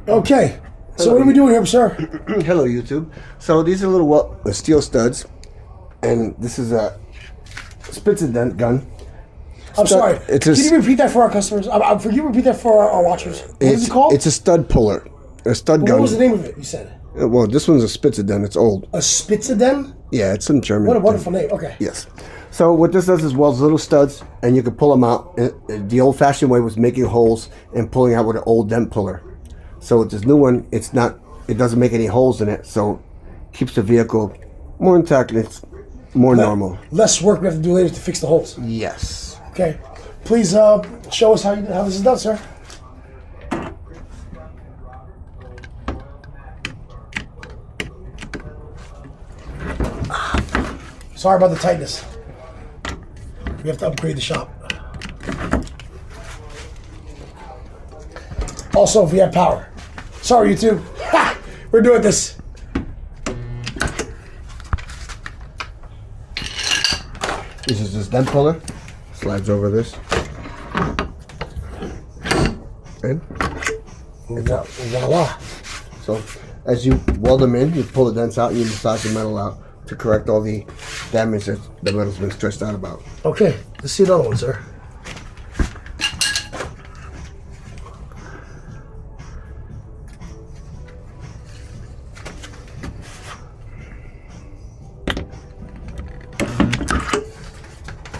Okay. So what are we doing here, sir? Hello, YouTube. So these are little steel studs, and this is a Spitzer gun. I'm sorry. Can you repeat that for our customers? Can you repeat that for our watchers? What is it called? It's a stud puller. A stud gun. What was the name of it, you said? Well, this one's a Spitzer gun. It's old. A Spitzer gun? Yeah, it's in German. What a wonderful name. Okay. Yes. So what this does is welds little studs, and you can pull them out. The old-fashioned way was making holes and pulling out with an old dent puller. So with this new one, it doesn't make any holes in it, so keeps the vehicle more intact and it's more normal. Less work we have to do later to fix the holes. Yes. Okay. Please show us how this is done, sir. Sorry about the tightness. We have to upgrade the shop. Also, if we have power. Sorry, YouTube. Ha! We're doing this. This is this dent puller. Slides over this. And voila. So as you weld them in, you pull the dents out and you massage the metal out to correct all the damage that the metal's been stressed out about. Okay, let's see another one, sir.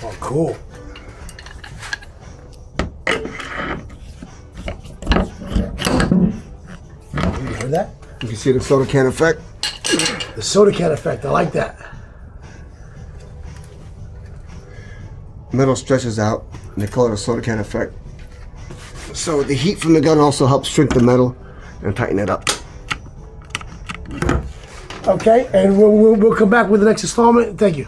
Oh, cool. You heard that? You can see the soda can effect. The soda can effect, I like that. Metal stretches out, and they call it a soda can effect. So the heat from the gun also helps shrink the metal and tighten it up. Okay, and we'll come back with the next installment. Thank you.